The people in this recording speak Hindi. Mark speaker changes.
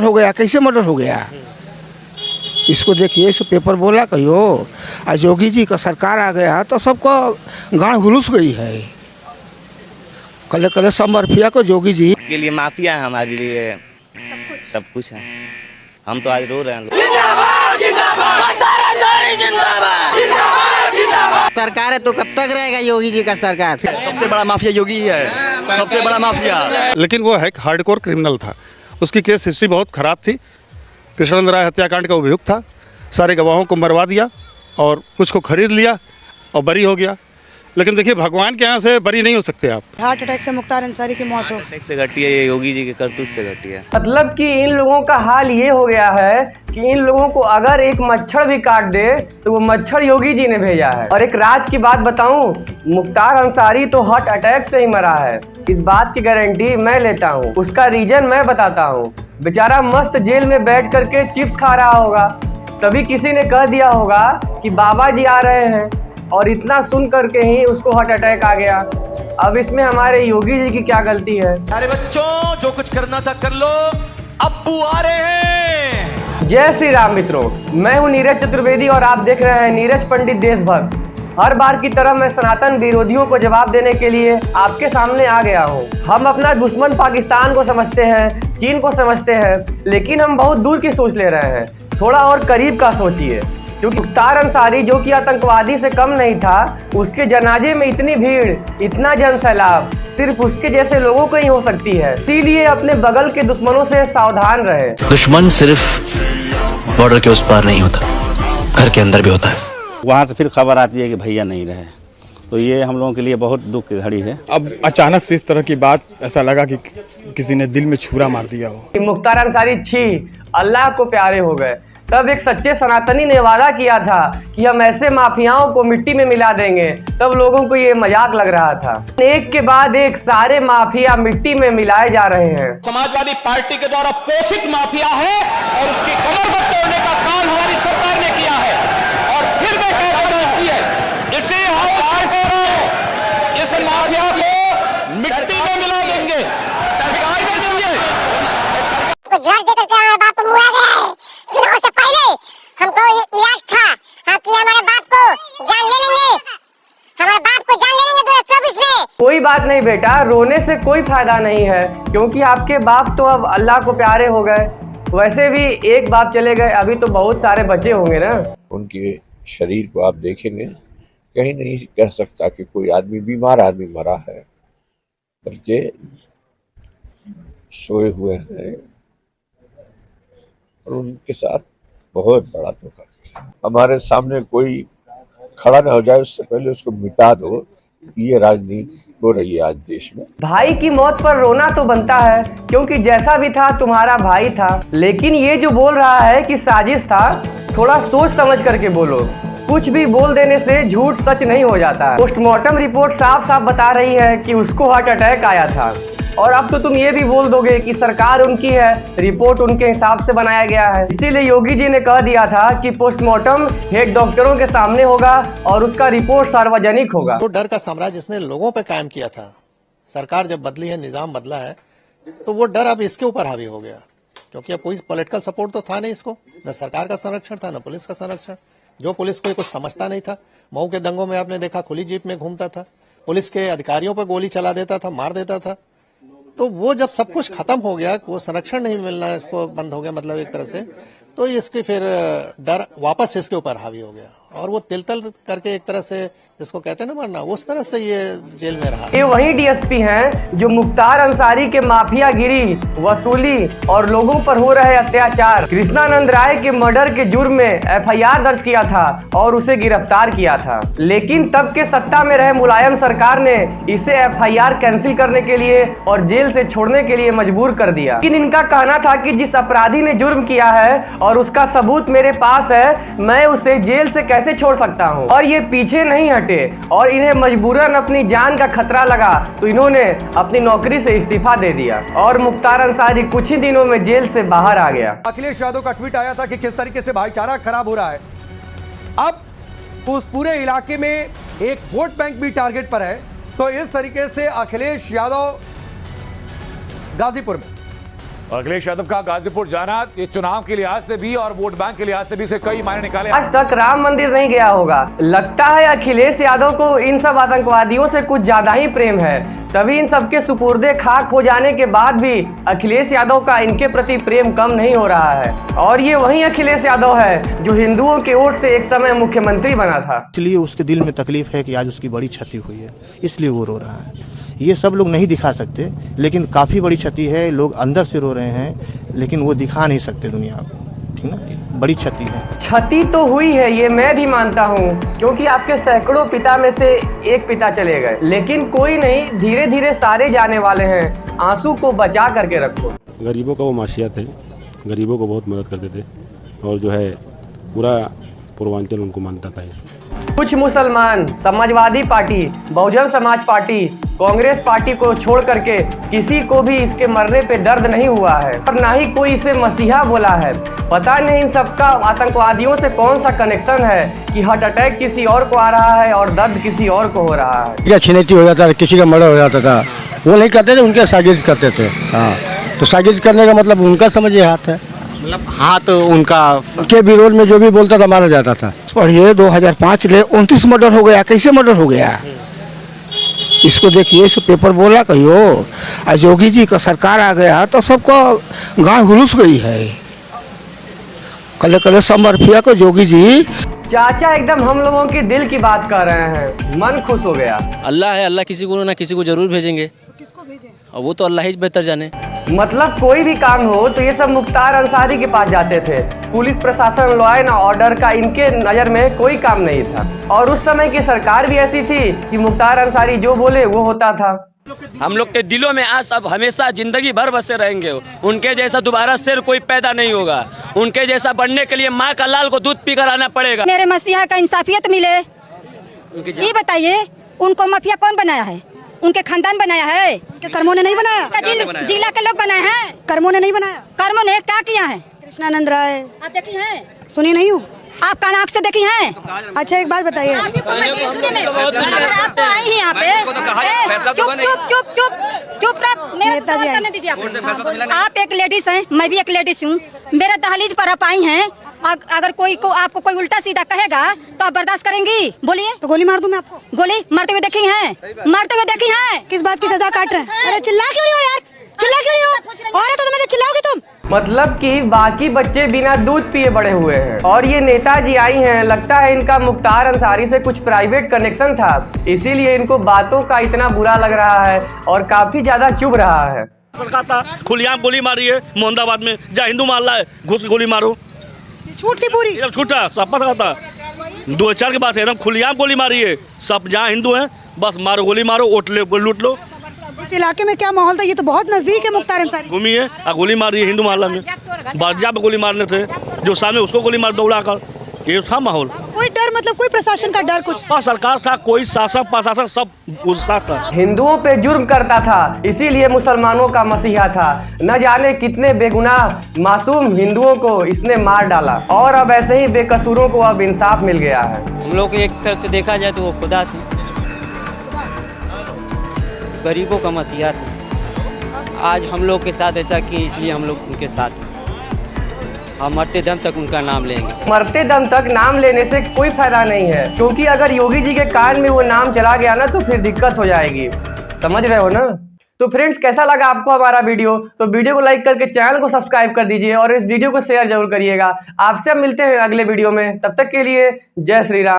Speaker 1: हो गया, कैसे मर्डर हो गया? इसको देखिए, इस पेपर बोला कहियो, आज योगी जी का सरकार आ गया तो सबको गांड घुलुस गई है। कल कल सब माफिया को योगी जी
Speaker 2: के लिए माफिया है, हमारे लिए सब कुछ है। हम तो आज रो रहे हैं।
Speaker 3: सरकार है तो कब तक रहेगा योगी जी का सरकार?
Speaker 4: सबसे बड़ा माफिया योगी ही है, सबसे बड़ा माफिया।
Speaker 5: लेकिन वो है हार्डकोर क्रिमिनल था, उसकी केस हिस्ट्री बहुत ख़राब थी। कृष्णनंद राय हत्याकांड का अभियुक्त था, सारे गवाहों को मरवा दिया और कुछ को खरीद लिया और बरी हो गया। लेकिन देखिए, भगवान के यहाँ से बरी नहीं हो सकते आप।
Speaker 6: हार्ट अटैक से मुख्तार अंसारी की मौत हो,
Speaker 2: अटैक से घटी है, ये योगी जी के करतूत से घटी है।
Speaker 7: मतलब कि इन लोगों का हाल ये हो गया है कि इन लोगों को अगर एक मच्छर भी काट दे तो वो मच्छर योगी जी ने भेजा है। और एक राज की बात बताऊं, मुख्तार अंसारी तो हार्ट अटैक से ही मरा है, इस बात की गारंटी मैं लेता हूं। उसका रीजन मैं बताता हूं। बेचारा मस्त जेल में बैठ करके चिप्स खा रहा होगा, तभी किसी ने कह दिया होगा कि बाबा जी आ रहे हैं, और इतना सुन करके ही उसको हार्ट अटैक आ गया। अब इसमें हमारे योगी जी की क्या गलती है?
Speaker 8: अरे बच्चों, जो कुछ करना था कर लो, अब्बू आ रहे हैं।
Speaker 7: जय श्री राम मित्रों, मैं हूं नीरज चतुर्वेदी और आप देख रहे हैं नीरज पंडित देशभक्त। हर बार की तरह मैं सनातन विरोधियों को जवाब देने के लिए आपके सामने आ गया हूं। हम अपना दुश्मन पाकिस्तान को समझते हैं, चीन को समझते हैं, लेकिन हम बहुत दूर की सोच ले रहे हैं। थोड़ा और करीब का सोचिए, क्योंकि मुख्तार अंसारी जो कि आतंकवादी से कम नहीं था, उसके जनाजे में इतनी भीड़, इतना जन सैलाब सिर्फ उसके जैसे लोगों को ही हो सकती है। इसीलिए अपने बगल के दुश्मनों से सावधान रहे।
Speaker 9: दुश्मन सिर्फ बॉर्डर के उस पार नहीं होता, घर के अंदर भी होता है।
Speaker 10: वहाँ से फिर खबर आती है कि भैया नहीं रहे, तो ये हम लोगों के लिए बहुत दुख की घड़ी है।
Speaker 11: अब अचानक से इस तरह की बात, ऐसा लगा कि किसी ने दिल में छुरा मार दिया हो।
Speaker 7: मुख्तार अंसारी छी अल्लाह को प्यारे हो गए। तब एक सच्चे सनातनी ने वादा किया था कि हम ऐसे माफियाओं को मिट्टी में मिला देंगे, तब लोगों को ये मजाक लग रहा था। एक के बाद एक सारे माफिया मिट्टी में मिलाए जा रहे हैं।
Speaker 8: समाजवादी पार्टी के द्वारा पोषित माफिया है और उसकी कमर पर तोड़ने का काम हमारी सरकार ने किया है। और फिर मैं कह रहा हूं, इसे इस माफिया को मिट्टी में मिला देंगे। सरकार ने
Speaker 12: चुनाव से पहले हमको इलाज था, हम कि हमारे बाप को जान ले लेंगे, हमारे बाप को जान ले लेंगे 2024 में।
Speaker 7: कोई बात नहीं बेटा, रोने से कोई फायदा नहीं है, क्योंकि आपके बाप तो अब अल्लाह को प्यारे हो गए। वैसे भी एक बाप चले गए, अभी तो बहुत सारे बच्चे होंगे ना।
Speaker 13: उनके शरीर को आप देखेंगे, कहीं नहीं कह सकता कि कोई आदमी बीमार आदमी मरा है, बल्कि सोए हुए हैं। और उनके साथ बहुत बड़ा धोखा। हमारे सामने कोई खड़ा न हो जाए, उससे पहले उसको मिटा दो, ये राजनीति हो रही है आज देश में।
Speaker 7: भाई की मौत पर रोना तो बनता है, क्योंकि जैसा भी था तुम्हारा भाई था। लेकिन ये जो बोल रहा है कि साजिश था, थोड़ा सोच समझ करके बोलो। कुछ भी बोल देने से झूठ सच नहीं हो जाता। पोस्टमार्टम रिपोर्ट साफ साफ बता रही है कि उसको हार्ट अटैक आया था, और अब तो तुम ये भी बोल दोगे कि सरकार उनकी है, रिपोर्ट उनके हिसाब से बनाया गया है। इसीलिए योगी जी ने कह दिया था कि पोस्टमार्टम हेड डॉक्टरों के सामने होगा और उसका रिपोर्ट सार्वजनिक होगा।
Speaker 14: तो डर का साम्राज्य इसने लोगों पे कायम किया था। सरकार जब बदली है, निजाम बदला है, तो वो डर अब इसके ऊपर हावी हो गया, क्योंकि अब कोई पॉलिटिकल सपोर्ट तो था नहीं इसको, न सरकार का संरक्षण था, न पुलिस का संरक्षण। जो पुलिस को कुछ समझता नहीं था। मऊ के दंगों में आपने देखा, खुली जीप में घूमता था, पुलिस के अधिकारियों पर गोली चला देता था, मार देता था। तो वो जब सब कुछ खत्म हो गया, वो संरक्षण नहीं मिलना है, इसको बंद हो गया मतलब एक तरह से, तो इसके फिर डर वापस इसके ऊपर हावी हो गया, और वो तिल तल करके एक तरह से जिसको कहते हैं ना मरना, उस तरह से ये जेल में रहा।
Speaker 7: ये वही डीएसपी हैं जो मुख्तार अंसारी के माफियागिरी, वसूली और लोगों पर हो रहे अत्याचार, कृष्णानंद राय के मर्डर के जुर्म में एफआईआर दर्ज किया था और उसे गिरफ्तार किया था। लेकिन तब के सत्ता में रहे मुलायम सरकार ने इसे एफआईआर कैंसिल करने के लिए और जेल से छोड़ने के लिए मजबूर कर दिया। लेकिन इनका कहना था कि जिस अपराधी ने जुर्म किया है और उसका सबूत मेरे पास है, मैं उसे जेल से कैसे छोड़ सकता हूँ। और ये पीछे नहीं हटे और इन्हें मजबूरन अपनी जान का खतरा लगा, तो इन्होंने अपनी नौकरी से इस्तीफा दे दिया और मुख्तार अंसारी कुछ ही दिनों में जेल से बाहर आ गया।
Speaker 8: अखिलेश यादव का ट्वीट आया था कि किस तरीके से भाईचारा खराब हो रहा है। अब उस पूरे इलाके में एक वोट बैंक भी टारगेट पर है। तो इस तरीके से अखिलेश यादव गाजीपुर में और अखिलेश यादव का गाजीपुर जाना ये चुनाव के लिहाज से भी और वोट बैंक के लिहाज से भी से कई मायने निकाले।
Speaker 7: आज तक राम मंदिर नहीं गया होगा। लगता है अखिलेश यादव को इन सब आतंकवादियों से कुछ ज्यादा ही प्रेम है, तभी इन सबके सुपुर्दे खाक हो जाने के बाद भी अखिलेश यादव का इनके प्रति प्रेम कम नहीं हो रहा है। और ये वही अखिलेश यादव है जो हिंदुओं के वोट से एक समय मुख्यमंत्री बना था।
Speaker 14: इसलिए उसके दिल में तकलीफ है कि आज उसकी बड़ी क्षति हुई है, इसलिए वो रो रहा है। ये सब लोग नहीं दिखा सकते, लेकिन काफ़ी बड़ी क्षति है। लोग अंदर से रो रहे हैं, लेकिन वो दिखा नहीं सकते दुनिया को। ठीक ना, बड़ी क्षति है।
Speaker 7: क्षति तो हुई है, ये मैं भी मानता हूँ, क्योंकि आपके सैकड़ों पिता में से एक पिता चले गए, लेकिन कोई नहीं, धीरे धीरे सारे जाने वाले हैं। आंसू को बचा करके रखो।
Speaker 15: गरीबों का वो माशिया थे, गरीबों को बहुत मदद करते थे और जो है पूरा पूर्वांचल उनको मानता था।
Speaker 7: कुछ मुसलमान Samajwadi party, Bahujan Samaj party, Congress party को छोड़ करके किसी को भी इसके मरने पे दर्द नहीं हुआ है और ना ही कोई इसे मसीहा बोला है। पता नहीं इन सबका आतंकवादियों से कौन सा कनेक्शन है कि हार्ट अटैक किसी और को आ रहा है और दर्द किसी और को हो रहा है।
Speaker 1: क्या छिनैती हो जाता है, किसी का मर्डर हो जाता था, वो नहीं करते थे, उनके शागिर्द करते थे। हाँ, तो शागिर्द करने का मतलब उनका समझिए हाथ है,
Speaker 14: मतलब हाथ उनका
Speaker 1: के विरोध में जो भी बोलता था मारा जाता था। पढ़िए 2005 ले 29 मर्डर हो गया। कैसे मर्डर हो गया इसको देखिए, इस पेपर बोला कहियो। आज योगी जी का सरकार आ गया तो सबको गांव घुलूस गई है। कल कल समर्फिया को योगी जी
Speaker 7: चाचा एकदम हम लोगों के दिल की बात कर रहे हैं, मन खुश हो गया।
Speaker 16: अल्लाह है, अल्लाह किसी को ना किसी को जरूर भेजेंगे। किसको भेजें? और वो तो अल्लाह ही बेहतर जाने।
Speaker 7: मतलब कोई भी काम हो तो ये सब मुख्तार अंसारी के पास जाते थे। पुलिस प्रशासन, लॉ एंड ऑर्डर का इनके नज़र में कोई काम नहीं था। और उस समय की सरकार भी ऐसी थी कि मुख्तार अंसारी जो बोले वो होता था।
Speaker 16: हम लोग के दिलों में आज अब हमेशा जिंदगी भर बसे रहेंगे। उनके जैसा दोबारा शेर कोई पैदा नहीं होगा। उनके जैसा बनने के लिए माँ का लाल को दूध पीकर आना पड़ेगा।
Speaker 17: मेरे मसीहा का इंसाफियत मिले, ये बताइए उनको माफिया कौन बनाया है? उनके खानदान बनाया है? कर्मों ने नहीं बनाया, जिला के लोग बनाए हैं। कर्मों ने नहीं बनाया। कर्मों ने क्या किया है? कृष्णानंद राय आप देखी हैं? सुनी नहीं हूँ। आप कान आँख से देखी हैं? अच्छा एक बात बताइए, आप तो आई ही यहाँ पे, चुप चुप चुप चुप चुप रख, मेरा सवाल करने दीजिए। आप एक लेडीज हैं, मैं भी एक लेडीज हूँ। मेरा दहलीज पर आप आई हैं, अगर कोई को आपको कोई उल्टा सीधा कहेगा तो आप बर्दाश्त करेंगी? बोलिए। तो गोली मार दूं मैं आपको? गोली मारते हुए देखी हैं? मारते हुए देखी हैं? किस बात की सजा काट रहे हैं? अरे चिल्ला क्यों रही हो यार, चिल्ला क्यों रही हो? और तो तुम्हें चिल्लाओगी तुम?
Speaker 7: मतलब कि बाकी बच्चे बिना दूध पिए बड़े हुए हैं और ये नेताजी आई हैं। लगता है इनका मुख्तार अंसारी से कुछ प्राइवेट कनेक्शन था, इसीलिए इनको बातों का इतना बुरा लग रहा है और काफी ज्यादा चुभ रहा है।
Speaker 4: सरकार था खुलेआम गोली मारी है मोहम्मदाबाद में, जहाँ हिंदू मार रहा है घुस गोली मारो।
Speaker 17: छूट थी पूरी,
Speaker 4: छूटा सब पता था। 2-4 की बात है, एकदम खुलेआम गोली मारी है। सब जहाँ हिंदू हैं बस मारो, गोली मारो, वोट लूट लो।
Speaker 17: इस इलाके में क्या माहौल था? ये तो बहुत नजदीक है मुख्तार अंसारी।
Speaker 4: घूमी है और गोली मार रही है हिंदू मोहल्ला में। बाजा पे गोली मारने थे, जो सामने उसको गोली मार दौड़ा कर, ये था माहौल।
Speaker 17: कोई डर मतलब कोई प्रशासन का डर कुछ?
Speaker 4: सरकार था, कोई शासक प्रशासन सब उस साथ था।
Speaker 7: हिंदुओं पे जुर्म करता था, इसीलिए मुसलमानों का मसीहा था। न जाने कितने बेगुनाह मासूम हिंदुओं को इसने मार डाला और अब ऐसे ही बेकसूरों को अब इंसाफ मिल गया है।
Speaker 16: हम लोग एक तरफ से देखा जाए तो वो खुदा थे, गरीबों का मसीहा थे। आज हम लोग के साथ ऐसा किए, इसलिए हम लोग उनके साथ हैं। हम मरते दम तक उनका नाम लेंगे।
Speaker 7: मरते दम तक नाम लेने से कोई फायदा नहीं है, क्योंकि अगर योगी जी के कान में वो नाम चला गया ना तो फिर दिक्कत हो जाएगी। समझ रहे हो ना? तो फ्रेंड्स, कैसा लगा आपको हमारा वीडियो? तो वीडियो को लाइक करके चैनल को सब्सक्राइब कर दीजिए और इस वीडियो को शेयर जरूर करिएगा। आपसे हम मिलते हैं अगले वीडियो में, तब तक के लिए जय श्री राम।